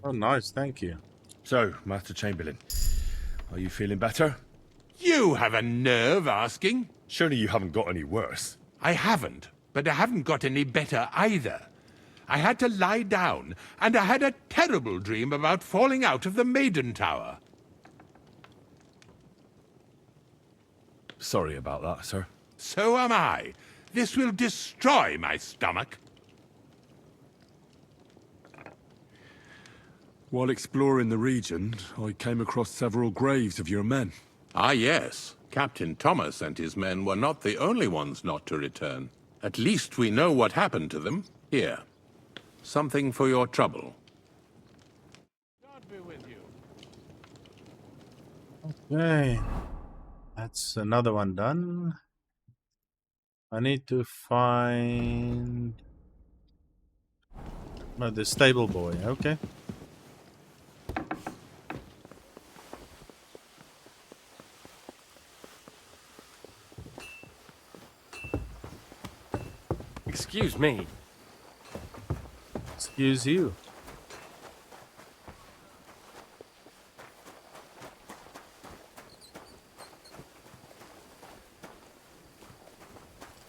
Oh, nice. Thank you. So, Master Chamberlain, are you feeling better? You have a nerve asking? Surely you haven't got any worse. I haven't, but I haven't got any better either. I had to lie down, and I had a terrible dream about falling out of the Maiden Tower. Sorry about that, sir. So am I. This will destroy my stomach. While exploring the region, I came across several graves of your men. Ah, yes. Captain Thomas and his men were not the only ones not to return. At least we know what happened to them. Here. Something for your trouble. God be with you. Okay. That's another one done. I need to find the stable boy. Okay. Excuse me. Excuse you.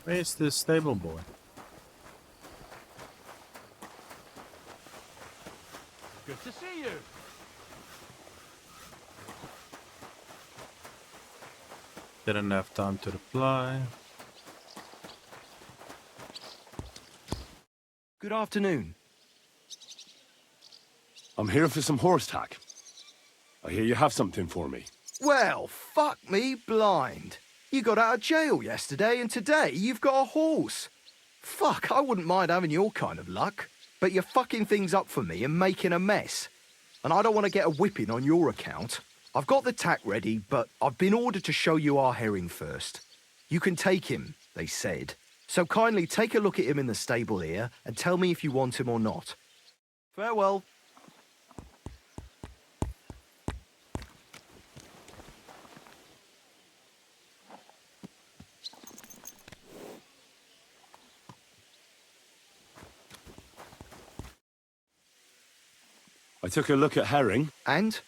Where's the stable boy? Good to see you. Didn't have time to reply. Good afternoon. I'm here for some horse tack. I hear you have something for me. Well, fuck me blind. You got out of jail yesterday and today you've got a horse. Fuck, I wouldn't mind having your kind of luck. But you're fucking things up for me and making a mess. And I don't want to get a whipping on your account. I've got the tack ready, but I've been ordered to show you our herring first. You can take him, they said. So kindly take a look at him in the stable here and tell me if you want him or not. Farewell. I took a look at Herring. And?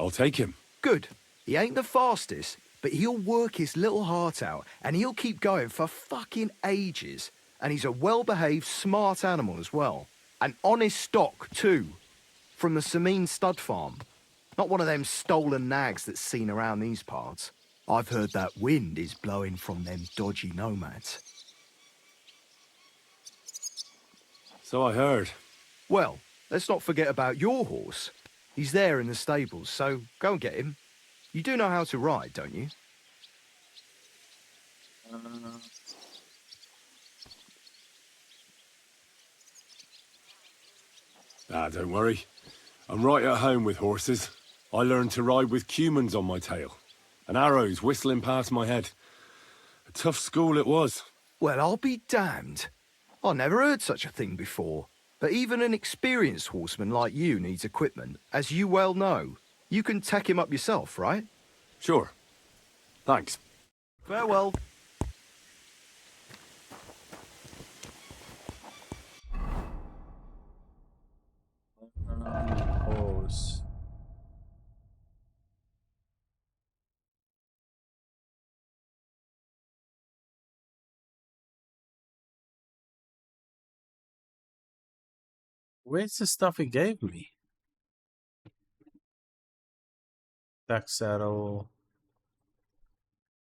I'll take him. Good. He ain't the fastest, but he'll work his little heart out and he'll keep going for fucking ages. And he's a well-behaved, smart animal as well. An honest stock, too. From the Sameen stud farm. Not one of them stolen nags that's seen around these parts. I've heard that wind is blowing from them dodgy nomads. So I heard. Well, let's not forget about your horse. He's there in the stables, so go and get him. You do know how to ride, don't you? Don't worry. I'm right at home with horses. I learned to ride with cumans on my tail, and arrows whistling past my head. A tough school it was. Well, I'll be damned. I never heard such a thing before. But even an experienced horseman like you needs equipment, as you well know. You can tack him up yourself, right? Sure. Thanks. Farewell. Horse. Where's the stuff he gave me? Back saddle.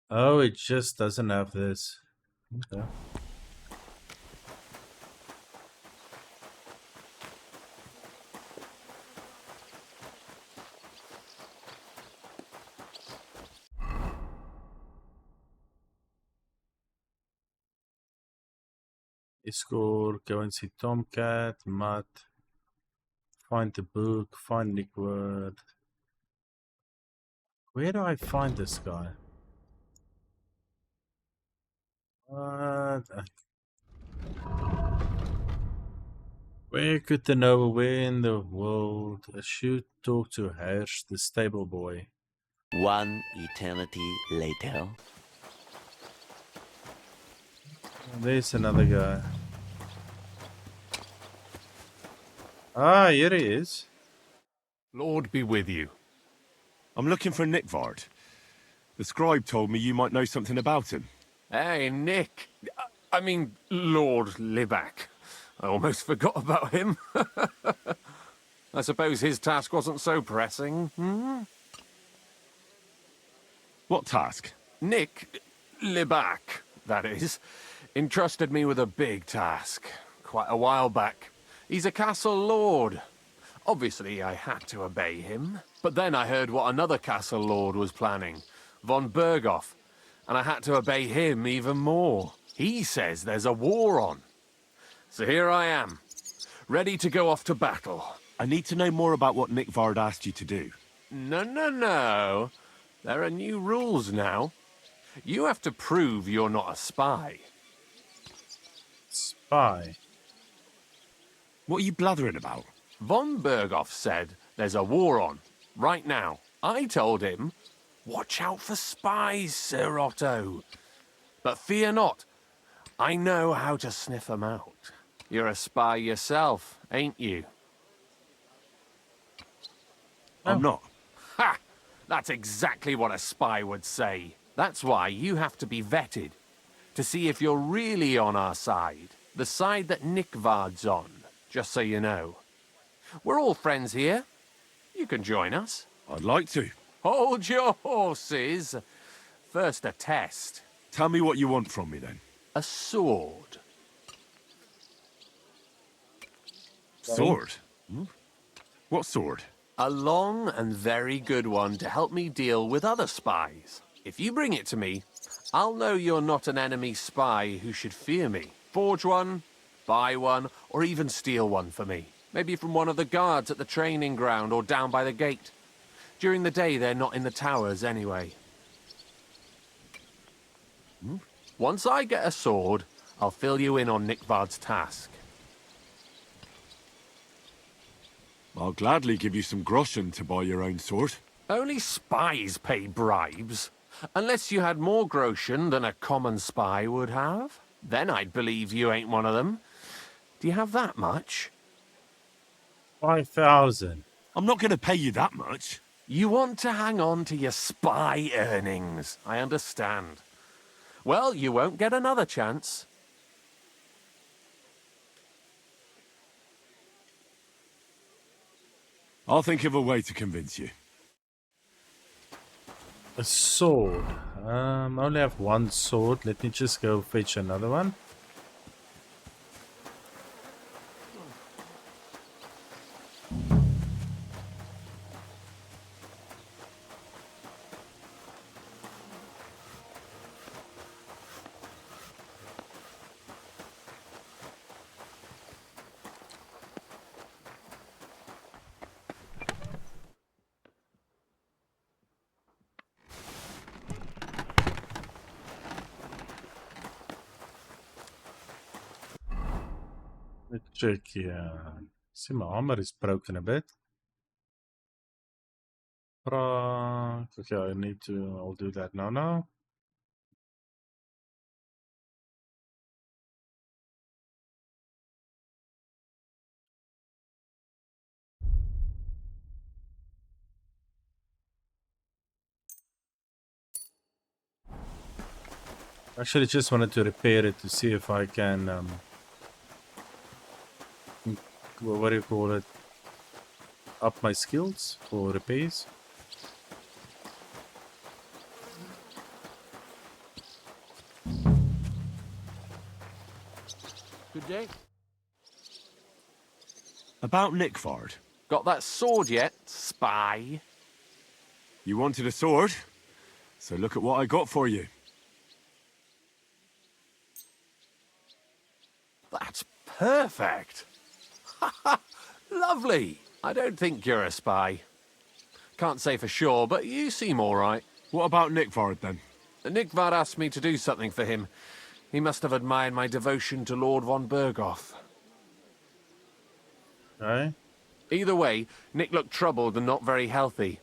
Oh, it just doesn't have this. Okay. Escort, go and see Tomcat, Matt. Find the book, find Nickwood. Where do I find this guy? What? Where could the noble, where in the world should talk to Hersh, the stable boy? One eternity later. There's another guy. Ah, here he is. Lord be with you. I'm looking for Nickvard. The scribe told me you might know something about him. Hey, Nick. I mean, Lord Libak. I almost forgot about him. I suppose his task wasn't so pressing. Hmm? What task? Nick Libak, that is, entrusted me with a big task quite a while back. He's a castle lord. Obviously, I had to obey him. But then I heard what another castle lord was planning, von Berghoff, and I had to obey him even more. He says there's a war on. So here I am, ready to go off to battle. I need to know more about what Nickvard asked you to do. No. There are new rules now. You have to prove you're not a spy. Spy. What are you blathering about? Von Berghoff said there's a war on, right now. I told him, watch out for spies, Sir Otto. But fear not, I know how to sniff them out. You're a spy yourself, ain't you? I'm not. Ha! That's exactly what a spy would say. That's why you have to be vetted, to see if you're really on our side. The side that Nickvard's on, just so you know. We're all friends here. You can join us. I'd like to. Hold your horses. First a test. Tell me what you want from me, then. A sword. Sword? Hmm? What sword? A long and very good one to help me deal with other spies. If you bring it to me, I'll know you're not an enemy spy who should fear me. Forge one, buy one, or even steal one for me. Maybe from one of the guards at the training ground or down by the gate. During the day, they're not in the towers anyway. Once I get a sword, I'll fill you in on Nickvard's task. I'll gladly give you some groschen to buy your own sword. Only spies pay bribes. Unless you had more groschen than a common spy would have. Then I'd believe you ain't one of them. Do you have that much? 5,000. I'm not going to pay you that much. You want to hang on to your spy earnings. I understand. Well, you won't get another chance. I'll think of a way to convince you. A sword. I only have one sword. Let me just go fetch another one. Let's check here. See, my armor is broken a bit. Okay, I'll do that now. Actually, just wanted to repair it to see if I can, what do you call it? Up my skills for repairs. Good day. About Nickvard. Got that sword yet, spy? You wanted a sword? So look at what I got for you. That's perfect. Lovely. I don't think you're a spy. Can't say for sure, but you seem all right. What about Nickvard, then? Nickvard asked me to do something for him. He must have admired my devotion to Lord von Berghoff. Okay. Either way, Nick looked troubled and not very healthy.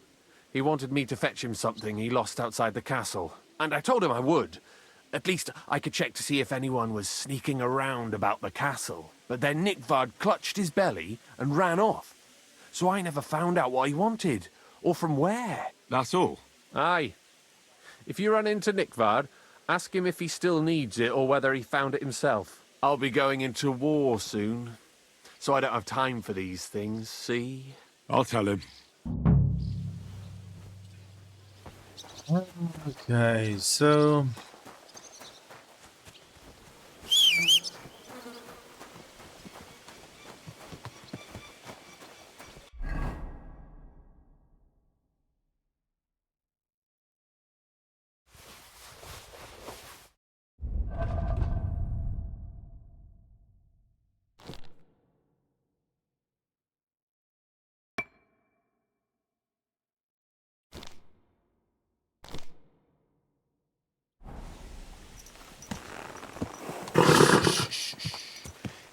He wanted me to fetch him something he lost outside the castle. And I told him I would. At least I could check to see if anyone was sneaking around about the castle. But then Nickvard clutched his belly and ran off. So I never found out what he wanted, or from where. That's all. Aye. If you run into Nickvard, ask him if he still needs it or whether he found it himself. I'll be going into war soon, so I don't have time for these things, see? I'll tell him. Okay, so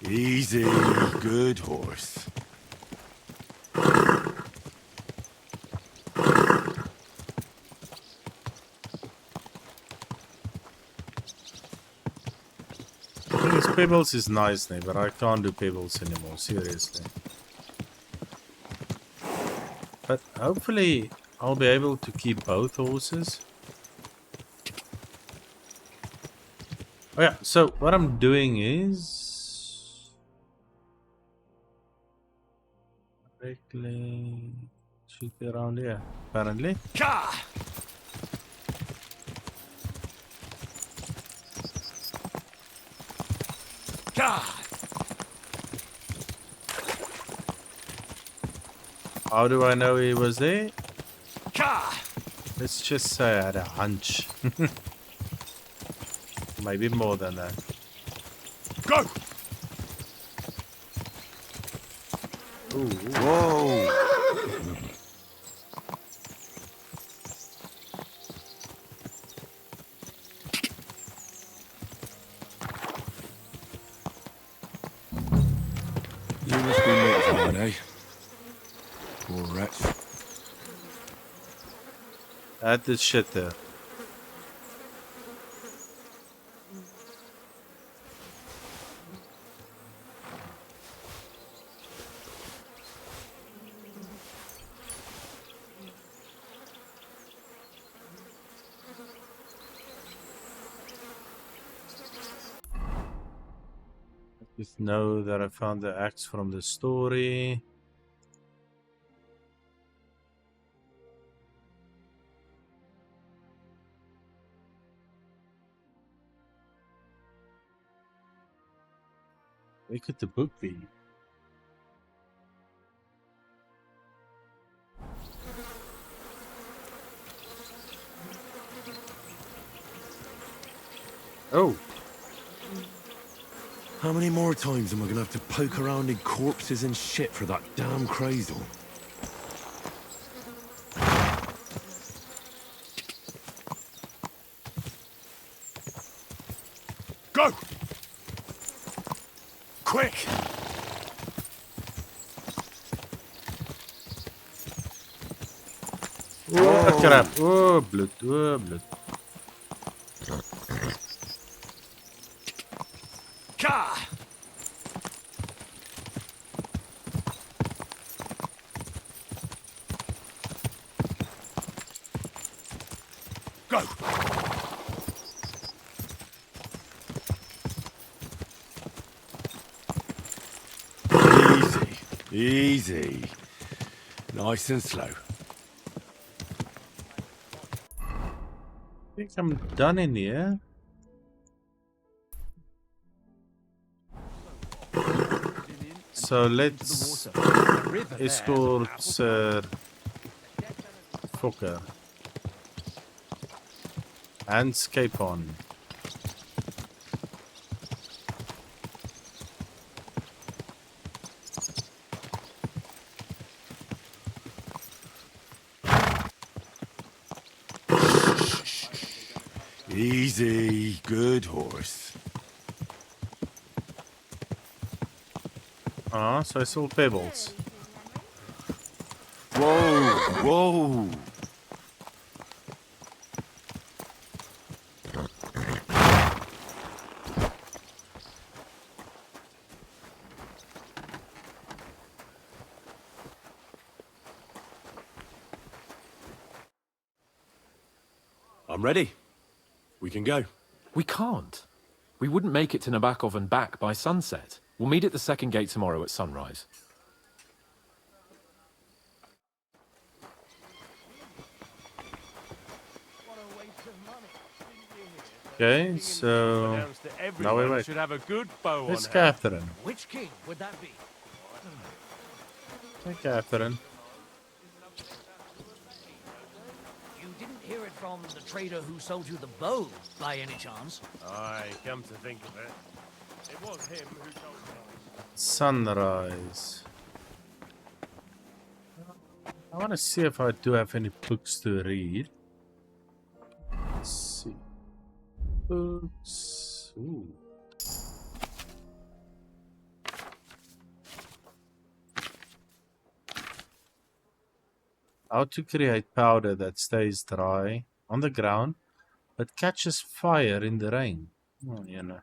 Easy, good horse. these pebbles is nice, but I can't do pebbles anymore, seriously. But hopefully I'll be able to keep both horses. Oh yeah, so what I'm doing is directly shoot around here, apparently. How do I know he was there? Let's just say I had a hunch. Maybe more than that. Go! Ooh. Whoa! You must be Nickvard, eh? Poor wretch. Add this shit there. Just know that I found the axe from the story. Where could the book be? Oh, How many more times am I gonna have to poke around in corpses and shit for that damn cradle? Go! Quick! oh crap! Oh blood! Oh blood! Ka! Go! Easy, easy. Nice and slow. I think I'm done in here. So let's escort Sir Fokker and Scapon. Easy, good horse. Ah, so I saw pebbles. Whoa, whoa. I'm ready. We can go. We can't. We wouldn't make it to Nebakov and back by sunset. We'll meet at the second gate tomorrow at sunrise. Okay, so now we wait. Should have a good bow It's on hand. Catherine. Which king would that be? Hey, Catherine. You didn't hear it from the trader who sold you the bow, by any chance? Aye, come to think of it. It was him who told me. Sunrise. I want to see if I do have any books to read. Let's see. Books. Ooh. How to create powder that stays dry on the ground but catches fire in the rain. Oh, you know.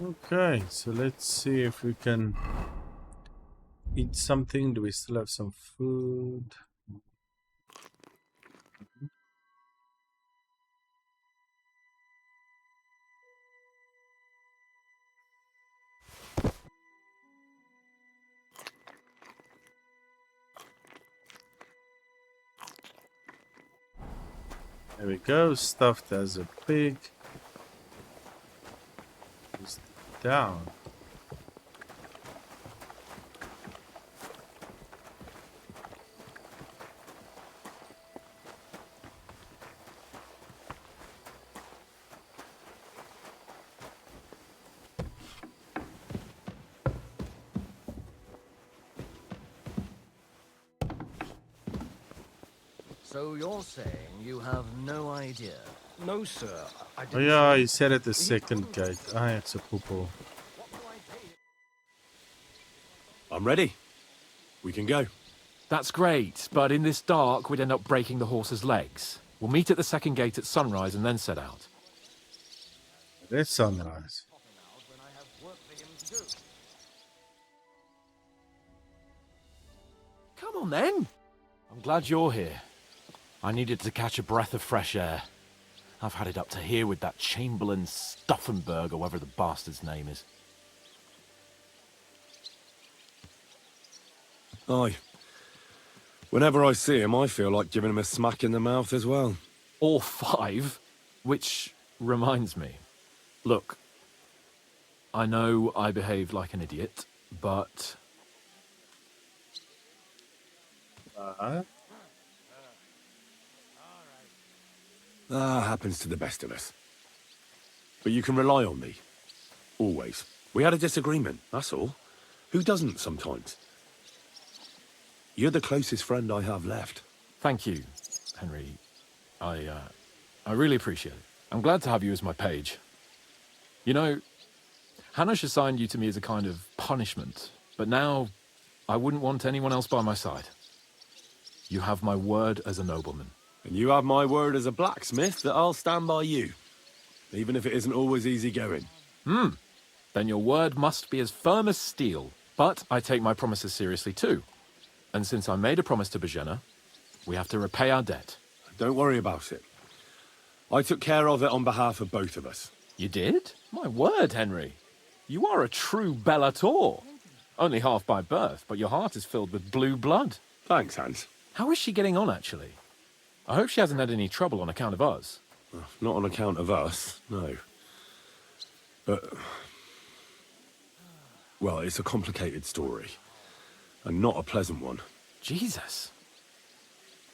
Okay, so let's see if we can eat something. Do we still have some food? There we go, stuffed as a pig. Just down. So you're saying you have no idea? No, sir. I Oh didn't yeah, say- he said at the second gate. Ah, it's a poople. I'm ready. We can go. That's great, but in this dark, we'd end up breaking the horse's legs. We'll meet at the second gate at sunrise and then set out. It's sunrise. Come on then. I'm glad you're here. I needed to catch a breath of fresh air. I've had it up to here with that Chamberlain Stuffenberg or whatever the bastard's name is. Aye. Whenever I see him, I feel like giving him a smack in the mouth as well. Or 5, which reminds me. Look, I know I behaved like an idiot, but Happens to the best of us. But you can rely on me. Always. We had a disagreement, that's all. Who doesn't sometimes? You're the closest friend I have left. thank you, Henry. I really appreciate it. I'm glad to have you as my page. You know, Hanush assigned you to me as a kind of punishment, but now I wouldn't want anyone else by my side. You have my word as a nobleman. And you have my word as a blacksmith that I'll stand by you. Even if it isn't always easy going. Then your word must be as firm as steel. But I take my promises seriously too. And since I made a promise to Bajena, we have to repay our debt. Don't worry about it. I took care of it on behalf of both of us. You did? My word, Henry. You are a true Bellator. Only half by birth, but your heart is filled with blue blood. Thanks, Hans. How is she getting on, actually? I hope she hasn't had any trouble on account of us. Not on account of us, no. But... well, it's a complicated story. And not a pleasant one. Jesus.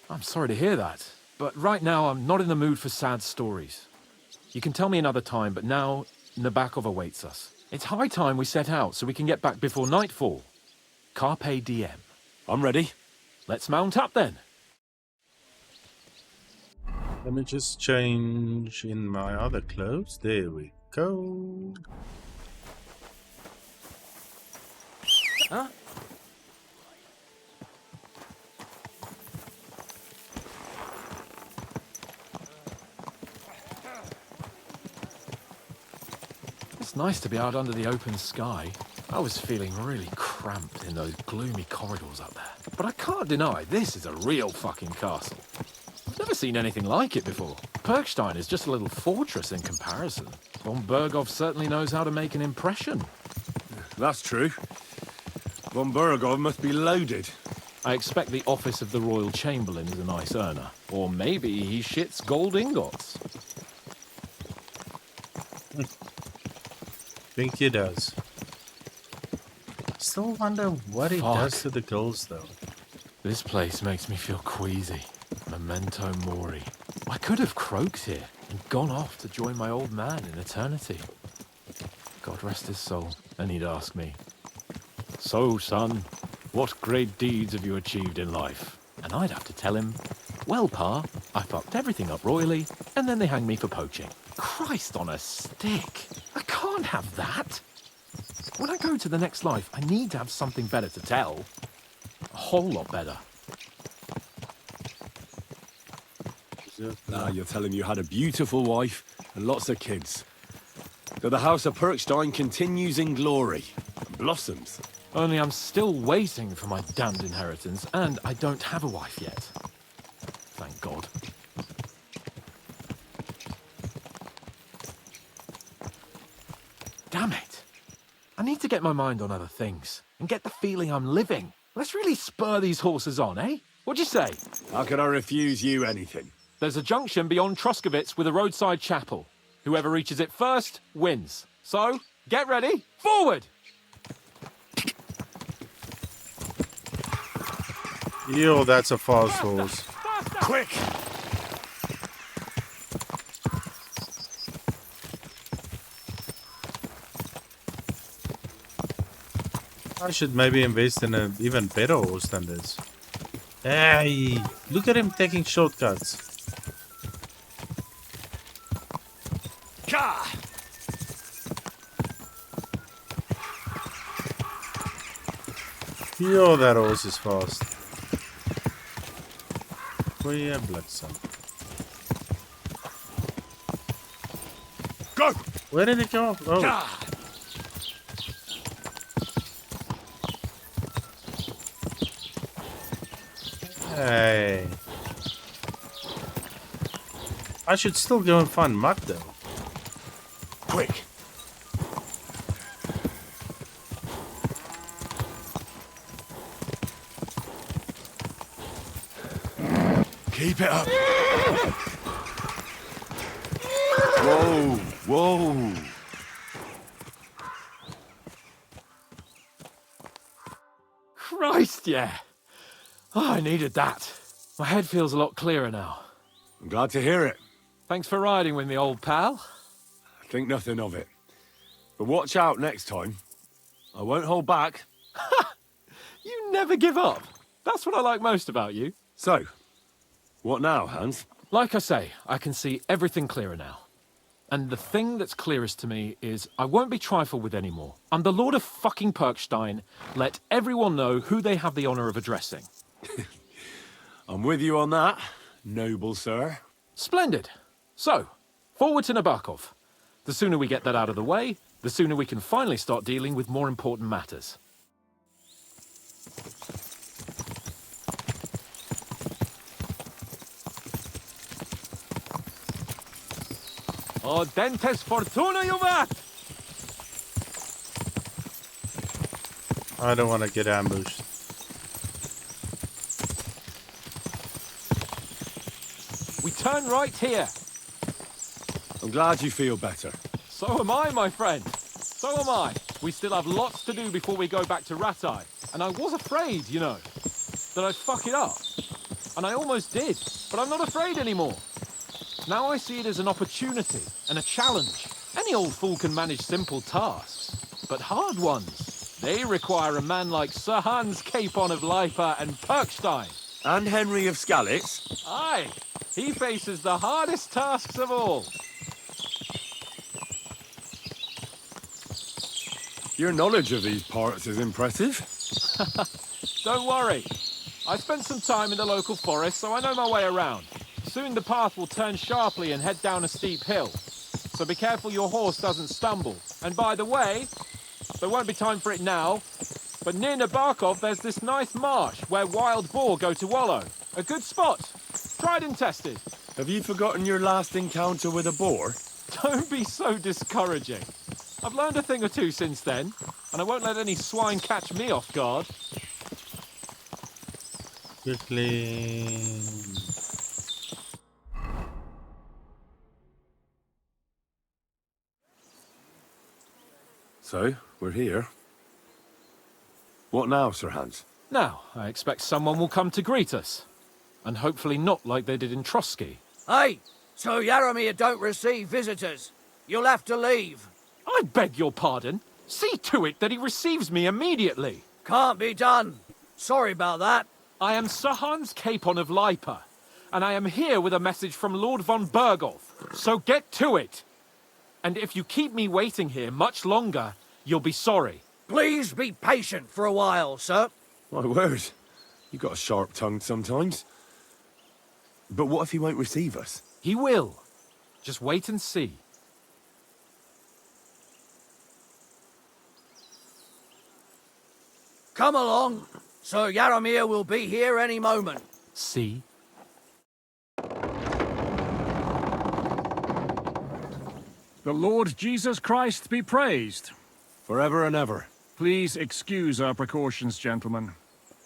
I'm sorry to hear that. But right now, I'm not in the mood for sad stories. You can tell me another time, but now Nebakov awaits us. It's high time we set out so we can get back before nightfall. Carpe diem. I'm ready. Let's mount up then. Let me just change in my other clothes. There we go. Huh? It's nice to be out under the open sky. I was feeling really cramped in those gloomy corridors up there. But I can't deny this is a real fucking castle. I've never seen anything like it before. Perkstein is just a little fortress in comparison. Von Bergov certainly knows how to make an impression. That's true. Von Bergov must be loaded. I expect the office of the Royal Chamberlain is a nice earner. Or maybe he shits gold ingots. Think he does. Still wonder what he does to the girls, though. This place makes me feel queasy. Memento mori. I could have croaked here and gone off to join my old man in eternity. God rest his soul. And he'd ask me, "So, son, what great deeds have you achieved in life?" And I'd have to tell him, "Well, Pa, I fucked everything up royally, and then they hanged me for poaching." Christ on a stick. I can't have that. When I go to the next life, I need to have something better to tell. A whole lot better. Now you're telling me you had a beautiful wife and lots of kids. So the House of Perkstein continues in glory. And blossoms. Only I'm still waiting for my damned inheritance, and I don't have a wife yet. Thank God. Damn it. I need to get my mind on other things, and get the feeling I'm living. Let's really spur these horses on, eh? What'd you say? How can I refuse you anything? There's a junction beyond Troskovitz with a roadside chapel. Whoever reaches it first wins. So, get ready, forward! Yo, that's a fast horse. Quick! I should maybe invest in an even better horse than this. Hey, look at him taking shortcuts. Gah! Yo, that horse is fast. Goeie bliksem. Go! Where did it go? Oh. Gah! Hey. I should still go and find mud though. Quick! Keep it up! Whoa! Whoa! Christ, yeah. Oh, I needed that. My head feels a lot clearer now. I'm glad to hear it. Thanks for riding with me, old pal. Think nothing of it. But watch out next time. I won't hold back. You never give up. That's what I like most about you. So, what now, Hans? Like I say, I can see everything clearer now. And the thing that's clearest to me is I won't be trifled with anymore. I'm the Lord of fucking Perkstein. Let everyone know who they have the honor of addressing. I'm with you on that, noble sir. Splendid. So, forward to Nebakov. The sooner we get that out of the way, the sooner we can finally start dealing with more important matters. Oh, dentes fortuna, juvat! I don't want to get ambushed. We turn right here. I'm glad you feel better. So am I, my friend. So am I. We still have lots to do before we go back to Ratai. And I was afraid, you know, that I'd fuck it up. And I almost did. But I'm not afraid anymore. Now I see it as an opportunity and a challenge. Any old fool can manage simple tasks, but hard ones, they require a man like Sir Hans Capon of Lipa and Perkstein. And Henry of Skalitz. Aye, he faces the hardest tasks of all. Your knowledge of these parts is impressive. Don't worry. I spent some time in the local forest, so I know my way around. Soon the path will turn sharply and head down a steep hill. So be careful your horse doesn't stumble. And by the way, there won't be time for it now, but near Nebakov there's this nice marsh where wild boar go to wallow. A good spot. Tried and tested. Have you forgotten your last encounter with a boar? Don't be so discouraging. I've learned a thing or two since then, and I won't let any swine catch me off guard. Quickly. So, we're here. What now, Sir Hans? Now, I expect someone will come to greet us. And hopefully not like they did in Trotsky. Hey, so Yaramir don't receive visitors. You'll have to leave. I beg your pardon. See to it that he receives me immediately. Can't be done. Sorry about that. I am Sir Hans Capon of Lipa, and I am here with a message from Lord von Berghoff. So get to it. And if you keep me waiting here much longer, you'll be sorry. Please be patient for a while, sir. My word. You got a sharp tongue sometimes. But what if he won't receive us? He will. Just wait and see. Come along. Sir Yaramir will be here any moment. See? The Lord Jesus Christ be praised. Forever and ever. Please excuse our precautions, gentlemen.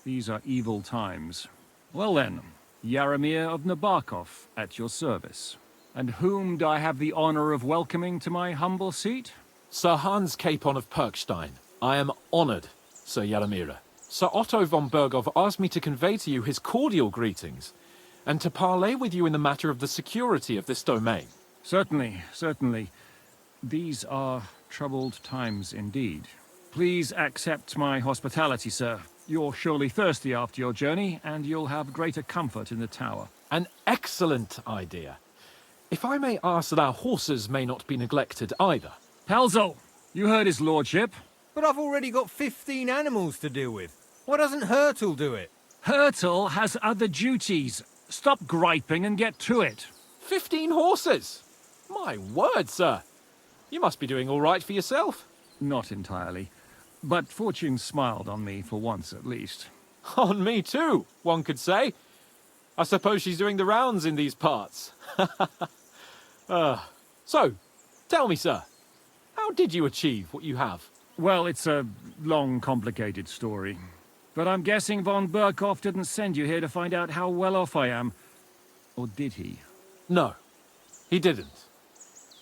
These are evil times. Well then, Yaramir of Nebakov, at your service. And whom do I have the honor of welcoming to my humble seat? Sir Hans Capon of Perkstein. I am honored, Sir Yaramir. Sir Otto von Berghoff asked me to convey to you his cordial greetings, and to parley with you in the matter of the security of this domain. Certainly, certainly. These are troubled times indeed. Please accept my hospitality, sir. You're surely thirsty after your journey, and you'll have greater comfort in the tower. An excellent idea. If I may ask that our horses may not be neglected either. Palzo, you heard his lordship. But I've already got 15 animals to deal with. Why doesn't Hurtle do it? Hurtle has other duties. Stop griping and get to it. 15 horses? My word, sir. You must be doing all right for yourself. Not entirely. But fortune smiled on me for once at least. On me too, one could say. I suppose she's doing the rounds in these parts. So, tell me, sir, how did you achieve what you have? Well, it's a long, complicated story. But I'm guessing von Berghoff didn't send you here to find out how well off I am. Or did he? No, he didn't.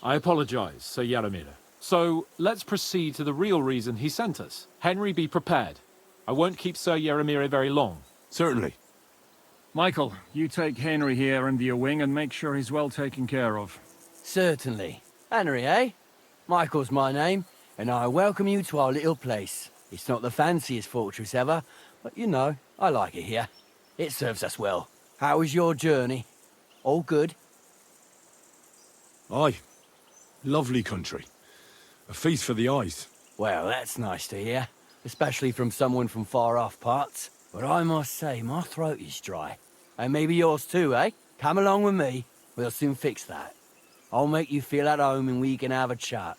I apologize, Sir Yaramir. So, let's proceed to the real reason he sent us. Henry, be prepared. I won't keep Sir Yaramir very long. Certainly. Michael, you take Henry here under your wing and make sure he's well taken care of. Certainly. Henry, eh? Michael's my name, and I welcome you to our little place. It's not the fanciest fortress ever, but you know, I like it here. It serves us well. How was your journey? All good? Aye. Lovely country. A feast for the eyes. Well, that's nice to hear, especially from someone from far-off parts. But I must say, my throat is dry. And maybe yours too, eh? Come along with me. We'll soon fix that. I'll make you feel at home and we can have a chat.